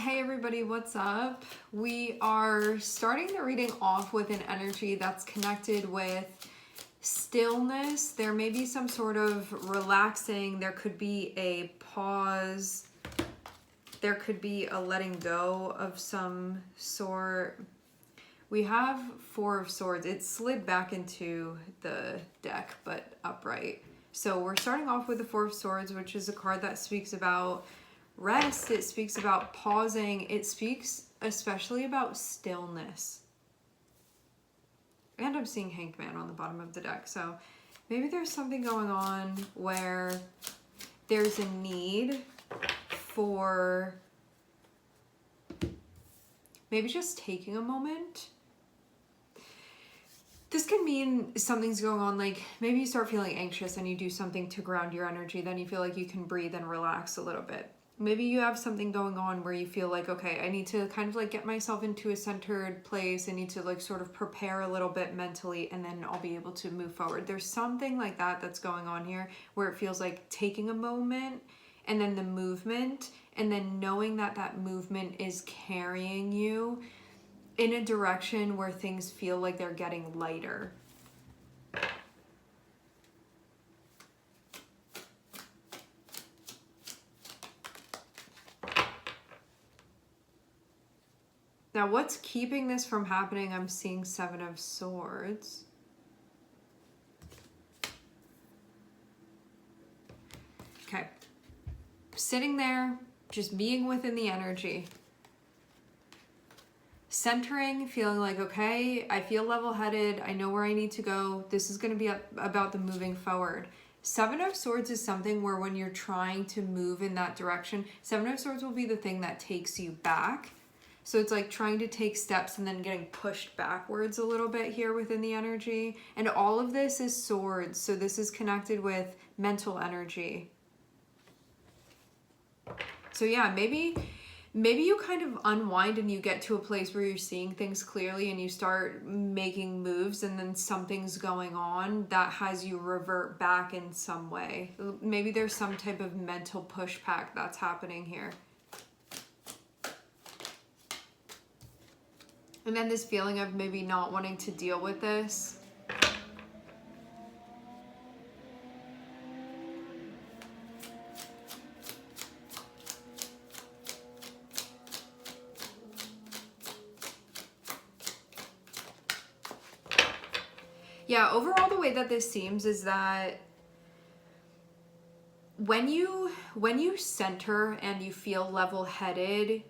Hey everybody, what's up? We are starting the reading off with an energy that's connected with stillness. There may be some sort of relaxing. There could be a pause. There could be a letting go of some sort. We have Four of Swords. It slid back into the deck, but upright. So we're starting off with the Four of Swords, which is a card that speaks about rest. It speaks about pausing. It speaks especially about stillness. And I'm seeing Hanged Man on the bottom of the deck. So maybe there's something going on where there's a need for maybe just taking a moment. This can mean something's going on, like maybe you start feeling anxious and you do something to ground your energy. Then you feel like you can breathe and relax a little bit. Maybe you have something going on where you feel like, okay, I need to kind of like get myself into a centered place. I need to like sort of prepare a little bit mentally, and then I'll be able to move forward. There's something like that that's going on here where it feels like taking a moment and then the movement, and then knowing that that movement is carrying you in a direction where things feel like they're getting lighter. Now, what's keeping this from happening? I'm seeing Seven of Swords. Okay. Sitting there, just being within the energy. Centering, feeling like, okay, I feel level-headed. I know where I need to go. This is going to be about the moving forward. Seven of Swords is something where when you're trying to move in that direction, Seven of Swords will be the thing that takes you back. So it's like trying to take steps and then getting pushed backwards a little bit here within the energy. And all of this is swords. So this is connected with mental energy. So yeah, maybe you kind of unwind and you get to a place where you're seeing things clearly and you start making moves, and then something's going on that has you revert back in some way. Maybe there's some type of mental pushback that's happening here. And then this feeling of maybe not wanting to deal with this. Yeah, overall the way that this seems is that when you center and you feel level-headed,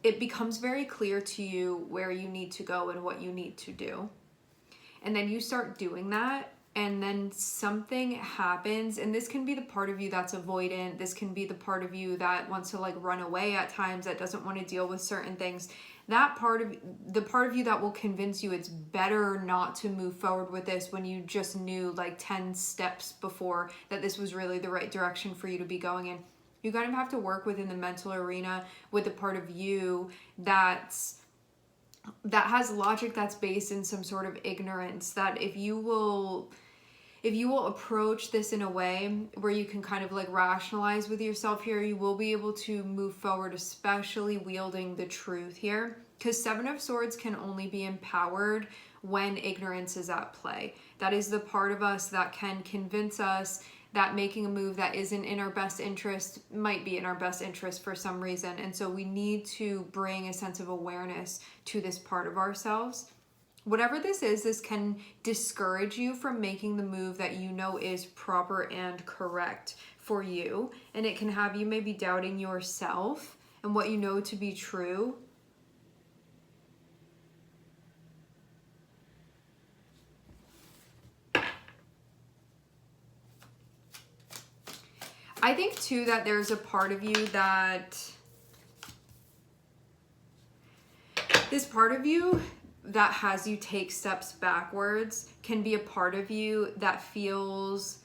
it becomes very clear to you where you need to go and what you need to do. And then you start doing that, and then something happens, and this can be the part of you that's avoidant. This can be the part of you that wants to like run away at times, that doesn't want to deal with certain things. That part of the part of you that will convince you it's better not to move forward with this when you just knew like 10 steps before that this was really the right direction for you to be going in. You kind of have to work within the mental arena with the part of you that has logic that's based in some sort of ignorance. That if you will approach this in a way where you can kind of like rationalize with yourself here, you will be able to move forward, especially wielding the truth here. Because Seven of Swords can only be empowered when ignorance is at play. That is the part of us that can convince us that making a move that isn't in our best interest might be in our best interest for some reason. And so we need to bring a sense of awareness to this part of ourselves. Whatever this is, this can discourage you from making the move that you know is proper and correct for you. And it can have you maybe doubting yourself and what you know to be true. I think too that there's a part of you that this part of you that has you take steps backwards can be a part of you that feels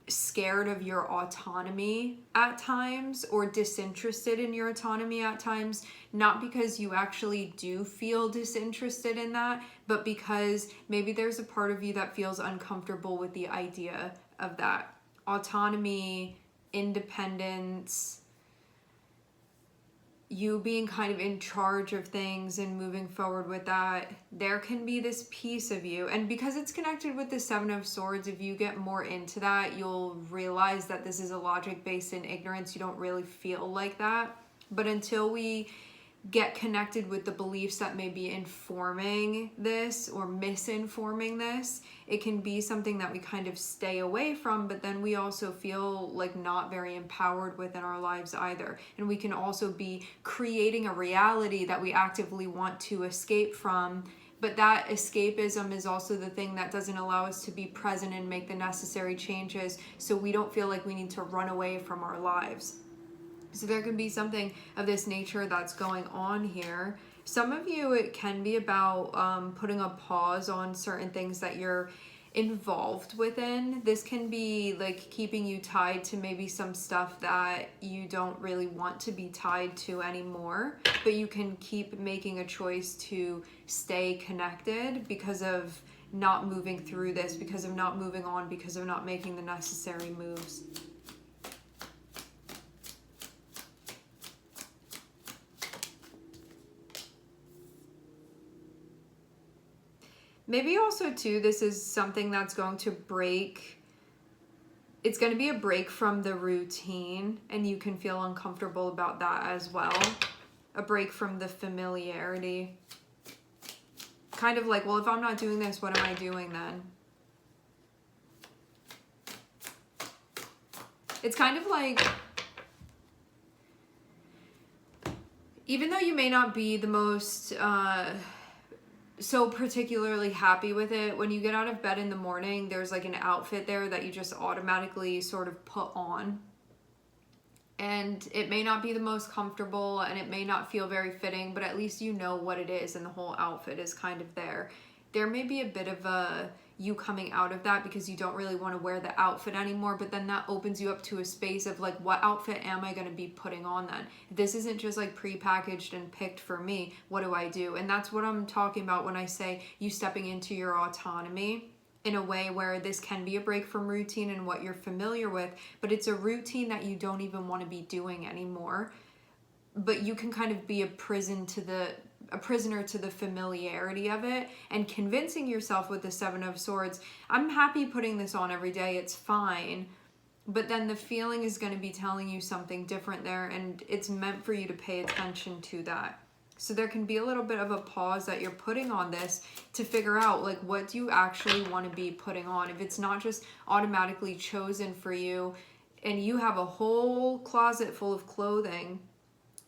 scared of your autonomy at times, or disinterested in your autonomy at times, not because you actually do feel disinterested in that, but because maybe there's a part of you that feels uncomfortable with the idea of that. Autonomy, independence, you being kind of in charge of things and moving forward with that, there can be this piece of you. And because it's connected with the Seven of Swords, if you get more into that, you'll realize that this is a logic based in ignorance. You don't really feel like that. But until we get connected with the beliefs that may be informing this or misinforming this, it can be something that we kind of stay away from, but then we also feel like not very empowered within our lives either. And we can also be creating a reality that we actively want to escape from, but that escapism is also the thing that doesn't allow us to be present and make the necessary changes, so we don't feel like we need to run away from our lives. So there can be something of this nature that's going on here. Some of you, it can be about putting a pause on certain things that you're involved within. This can be like keeping you tied to maybe some stuff that you don't really want to be tied to anymore, but you can keep making a choice to stay connected because of not moving through this, because of not moving on, because of not making the necessary moves. Maybe also too, this is something that's going to break. It's going to be a break from the routine, and you can feel uncomfortable about that as well. A break from the familiarity. Kind of like, well, if I'm not doing this, what am I doing then? It's kind of like, even though you may not be the most so particularly happy with it, when you get out of bed in the morning, there's like an outfit there that you just automatically sort of put on. And it may not be the most comfortable and it may not feel very fitting, but at least you know what it is and the whole outfit is kind of there. There may be a bit of a you coming out of that because you don't really want to wear the outfit anymore, but then that opens you up to a space of like, what outfit am I going to be putting on then? This isn't just like pre-packaged and picked for me. What do I do? And that's what I'm talking about when I say you stepping into your autonomy in a way where this can be a break from routine and what you're familiar with, but it's a routine that you don't even want to be doing anymore. But you can kind of be a prisoner to the familiarity of it, and convincing yourself with the Seven of Swords, I'm happy putting this on every day, it's fine. But then the feeling is going to be telling you something different there, and it's meant for you to pay attention to that. So there can be a little bit of a pause that you're putting on this to figure out, like, what do you actually want to be putting on? If it's not just automatically chosen for you and you have a whole closet full of clothing,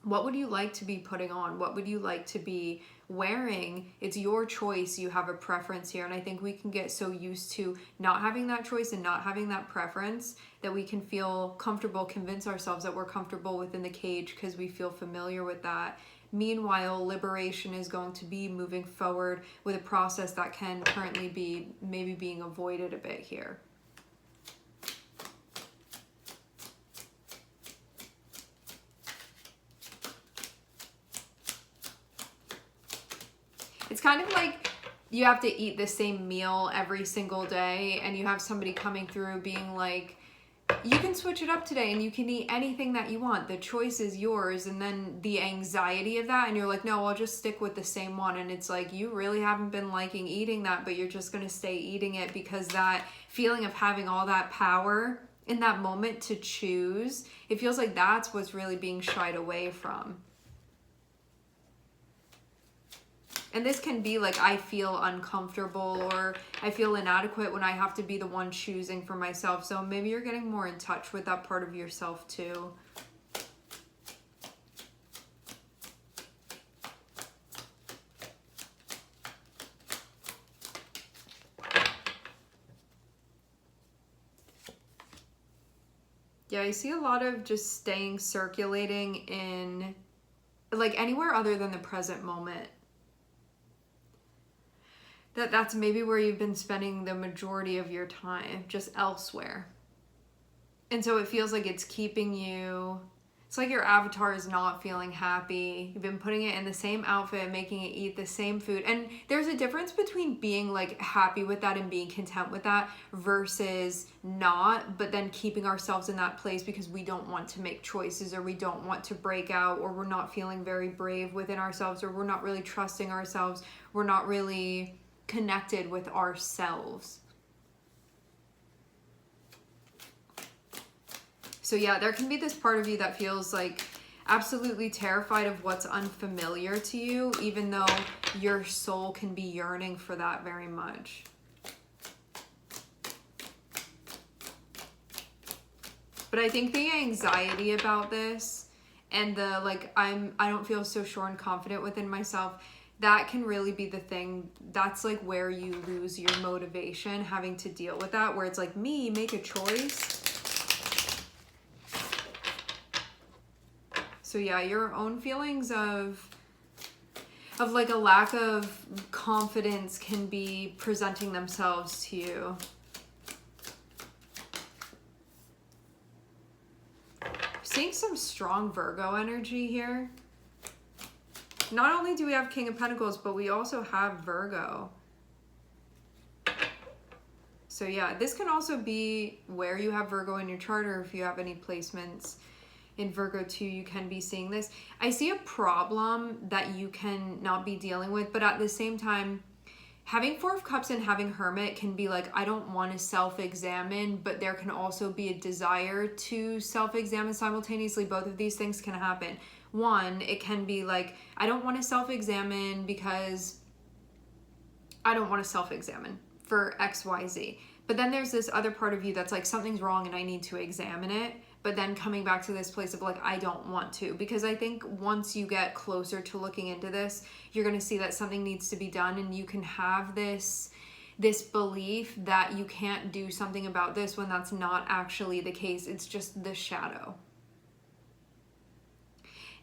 what would you like to be putting on? What would you like to be wearing? It's your choice. You have a preference here. And I think we can get so used to not having that choice and not having that preference that we can feel comfortable, convince ourselves that we're comfortable within the cage because we feel familiar with that. Meanwhile, liberation is going to be moving forward with a process that can currently be maybe being avoided a bit here. It's kind of like you have to eat the same meal every single day, and you have somebody coming through being like, you can switch it up today and you can eat anything that you want. The choice is yours. And then the anxiety of that, and you're like, no, I'll just stick with the same one. And it's like, you really haven't been liking eating that, but you're just going to stay eating it because that feeling of having all that power in that moment to choose, it feels like that's what's really being shied away from. And this can be like, I feel uncomfortable or I feel inadequate when I have to be the one choosing for myself. So maybe you're getting more in touch with that part of yourself too. Yeah, I see a lot of just staying circulating in like anywhere other than the present moment. That's maybe where you've been spending the majority of your time, just elsewhere. And so it feels like it's keeping you, it's It's like your avatar is not feeling happy. You've been putting it in the same outfit, making it eat the same food. And there's a difference between being like happy with that and being content with that versus not, but then keeping ourselves in that place because we don't want to make choices, or we don't want to break out, or we're not feeling very brave within ourselves, or we're not really trusting ourselves. We're not really connected with ourselves. So yeah, there can be this part of you that feels like absolutely terrified of what's unfamiliar to you, even though your soul can be yearning for that very much. But I think the anxiety about this and the like, I don't feel so sure and confident within myself, that can really be the thing. That's like where you lose your motivation, having to deal with that, where it's like, me, make a choice. So yeah, your own feelings of like a lack of confidence can be presenting themselves to you. Seeing some strong Virgo energy here. Not only do we have King of Pentacles, but we also have Virgo. So yeah, this can also be where you have Virgo in your chart, or if you have any placements in Virgo too, you can be seeing this. I see a problem that you can not be dealing with, but at the same time, having Four of Cups and having Hermit can be like, I don't want to self-examine, but there can also be a desire to self-examine simultaneously. Both of these things can happen. One, it can be like, I don't want to self-examine because I don't want to self-examine for XYZ. But then there's this other part of you that's like, something's wrong and I need to examine it. But then coming back to this place of like, I don't want to, because I think once you get closer to looking into this, you're going to see that something needs to be done, and you can have this belief that you can't do something about this when that's not actually the case. It's just the shadow.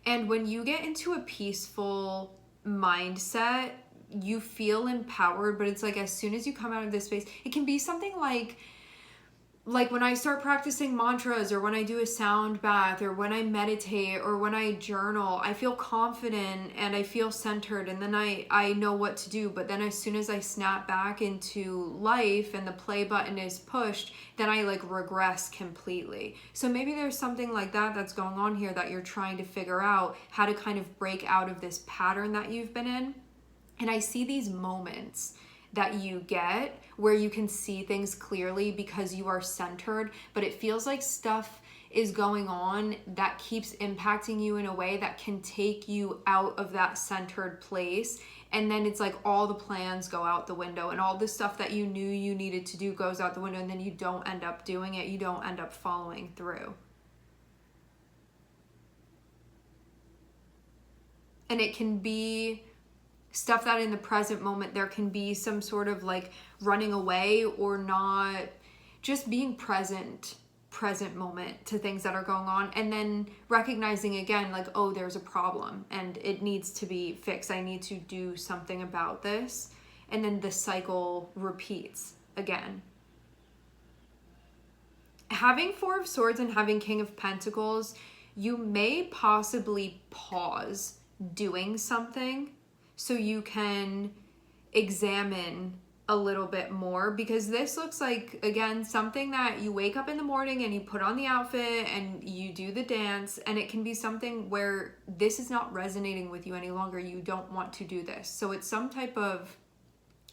And when you get into a peaceful mindset, you feel empowered, but it's like as soon as you come out of this space, it can be something like when I start practicing mantras, or when I do a sound bath, or when I meditate, or when I journal, I feel confident and I feel centered, and then I know what to do. But then as soon as I snap back into life and the play button is pushed, then I like regress completely. So maybe there's something like that that's going on here that you're trying to figure out how to kind of break out of this pattern that you've been in. And I see these moments that you get where you can see things clearly because you are centered, but it feels like stuff is going on that keeps impacting you in a way that can take you out of that centered place. And then it's like all the plans go out the window, and all the stuff that you knew you needed to do goes out the window, and then you don't end up doing it. You don't end up following through. And it can be stuff that in the present moment, there can be some sort of like running away or not, just being present moment to things that are going on, and then recognizing again, like, oh, there's a problem and it needs to be fixed. I need to do something about this. And then the cycle repeats again. Having Four of Swords and having King of Pentacles, you may possibly pause doing something so you can examine a little bit more, because this looks like, again, something that you wake up in the morning and you put on the outfit and you do the dance, and it can be something where this is not resonating with you any longer. You don't want to do this. So it's some type of,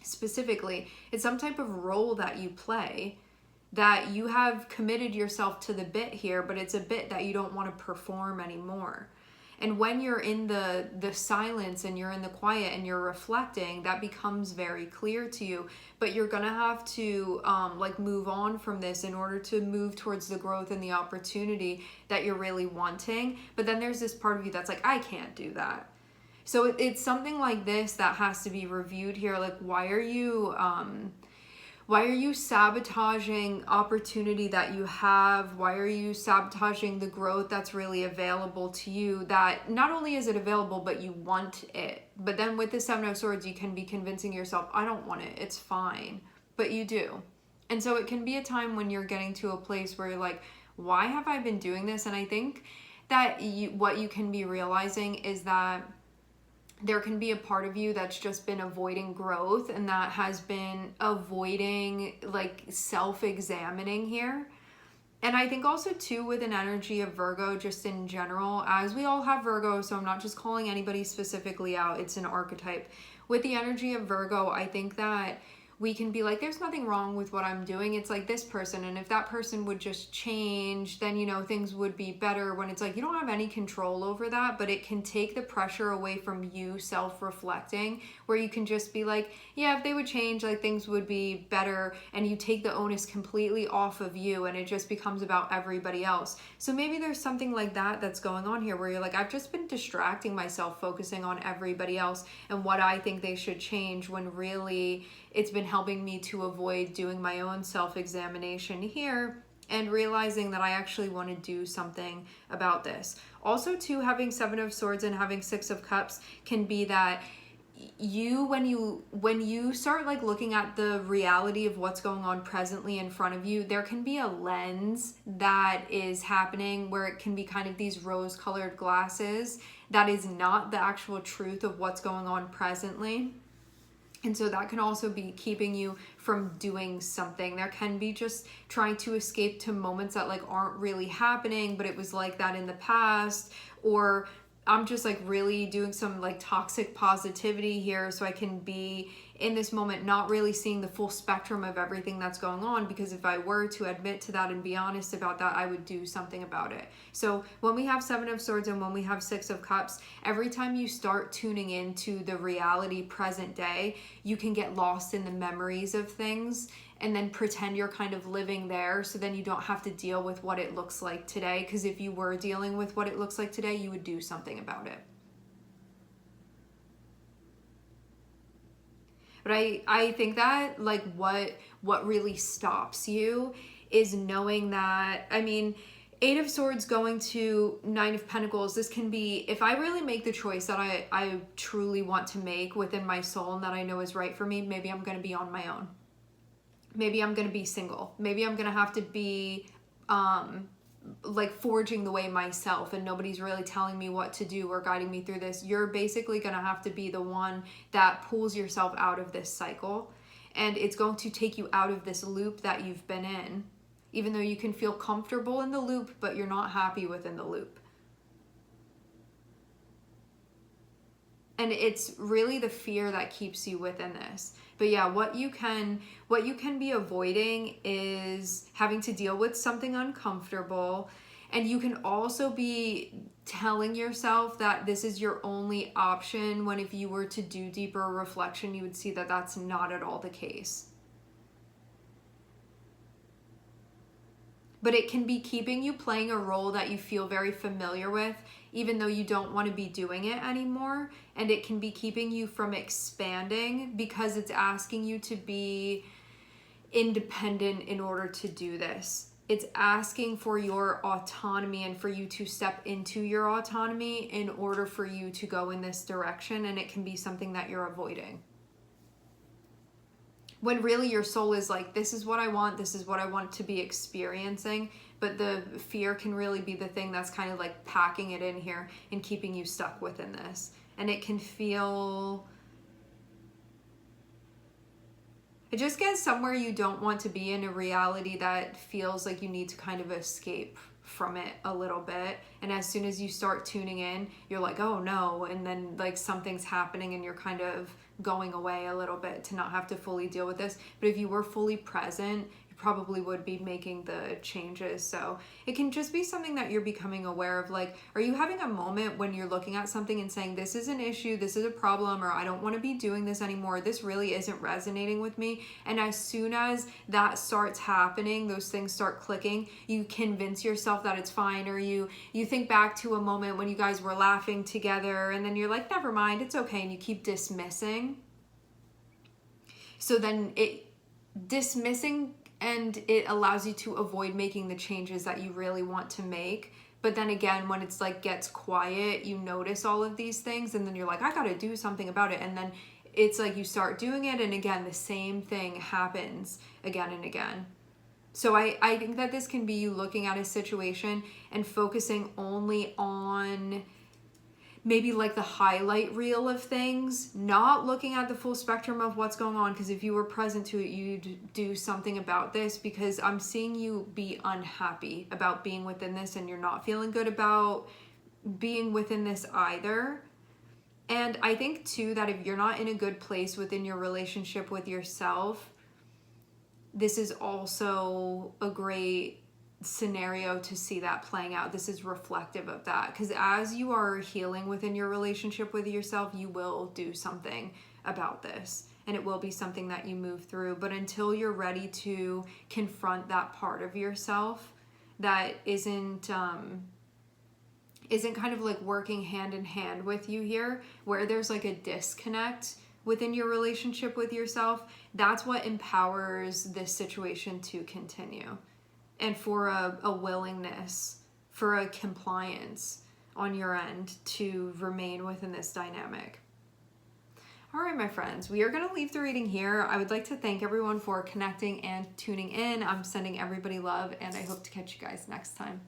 specifically, it's some type of role that you play, that you have committed yourself to the bit here, but it's a bit that you don't want to perform anymore. And when you're in the silence and you're in the quiet and you're reflecting, that becomes very clear to you. But you're going to have to like move on from this in order to move towards the growth and the opportunity that you're really wanting. But then there's this part of you that's like, I can't do that. So it's something like this that has to be reviewed here. Like, why are you sabotaging opportunity that you have? Why are you sabotaging the growth that's really available to you? That not only is it available, but you want it. But then with the Seven of Swords, you can be convincing yourself, I don't want it, it's fine. But you do. And so it can be a time when you're getting to a place where you're like, why have I been doing this? And I think that what you can be realizing is that there can be a part of you that's just been avoiding growth, and that has been avoiding like self-examining here. And I think also too with an energy of Virgo just in general, as we all have Virgo, so I'm not just calling anybody specifically out, it's an archetype. With the energy of Virgo, I think that we can be like, there's nothing wrong with what I'm doing. It's like this person, and if that person would just change, then, you know, things would be better. When it's like, you don't have any control over that, but it can take the pressure away from you self-reflecting, where you can just be like, yeah, if they would change, like things would be better. And you take the onus completely off of you, and it just becomes about everybody else. So maybe there's something like that that's going on here, where you're like, I've just been distracting myself, focusing on everybody else and what I think they should change, when really it's been helping me to avoid doing my own self-examination here and realizing that I actually want to do something about this. Also too, having Seven of Swords and having Six of Cups can be that when you start like looking at the reality of what's going on presently in front of you, there can be a lens that is happening where it can be kind of these rose-colored glasses that is not the actual truth of what's going on presently. And so that can also be keeping you from doing something. There can be just trying to escape to moments that like aren't really happening, but it was like that in the past. Or I'm just like really doing some like toxic positivity here, so I can be in this moment not really seeing the full spectrum of everything that's going on, because if I were to admit to that and be honest about that, I would do something about it. So when we have Seven of Swords and when we have Six of Cups, every time you start tuning into the reality present day, you can get lost in the memories of things and then pretend you're kind of living there, so then you don't have to deal with what it looks like today. Because if you were dealing with what it looks like today, you would do something about it. But I think that like what really stops you is knowing that, I mean, Eight of Swords going to Nine of Pentacles, this can be, if I really make the choice that I truly want to make within my soul and that I know is right for me, maybe I'm going to be on my own. Maybe I'm going to be single. Maybe I'm going to have to be like forging the way myself, and nobody's really telling me what to do or guiding me through this. You're basically going to have to be the one that pulls yourself out of this cycle, and it's going to take you out of this loop that you've been in, even though you can feel comfortable in the loop, but you're not happy within the loop. And it's really the fear that keeps you within this. But yeah, what you can be avoiding is having to deal with something uncomfortable. And you can also be telling yourself that this is your only option, when if you were to do deeper reflection, you would see that that's not at all the case. But it can be keeping you playing a role that you feel very familiar with, even though you don't want to be doing it anymore. And it can be keeping you from expanding, because it's asking you to be independent in order to do this. It's asking for your autonomy and for you to step into your autonomy in order for you to go in this direction. And it can be something that you're avoiding, when really your soul is like, this is what I want, this is what I want to be experiencing. But the fear can really be the thing that's kind of like packing it in here and keeping you stuck within this. And it can feel, it just gets somewhere you don't want to be, in a reality that feels like you need to kind of escape from it a little bit. And as soon as you start tuning in, you're like, oh no, and then like something's happening and you're kind of going away a little bit to not have to fully deal with this. But if you were fully present, you probably would be making the changes. So it can just be something that you're becoming aware of. Like, are you having a moment when you're looking at something and saying, this is an issue, this is a problem, or I don't want to be doing this anymore, this really isn't resonating with me? And as soon as that starts happening, those things start clicking, you convince yourself that it's fine, or you think back to a moment when you guys were laughing together, and then you're like, never mind, it's okay, and you keep dismissing. So then dismissing, and it allows you to avoid making the changes that you really want to make. But then again, when it's like gets quiet, you notice all of these things, and then you're like, I gotta do something about it. And then it's like you start doing it, and again, the same thing happens again and again. So I think that this can be you looking at a situation and focusing only on maybe like the highlight reel of things, not looking at the full spectrum of what's going on, because if you were present to it, you'd do something about this, because I'm seeing you be unhappy about being within this, and you're not feeling good about being within this either. And I think too that if you're not in a good place within your relationship with yourself, this is also a great scenario to see that playing out. This is reflective of that, because as you are healing within your relationship with yourself, you will do something about this, and it will be something that you move through. But until you're ready to confront that part of yourself that isn't kind of like working hand in hand with you here, where there's like a disconnect within your relationship with yourself, that's what empowers this situation to continue. And for a willingness, for a compliance on your end to remain within this dynamic. All right, my friends, we are going to leave the reading here. I would like to thank everyone for connecting and tuning in. I'm sending everybody love, and I hope to catch you guys next time.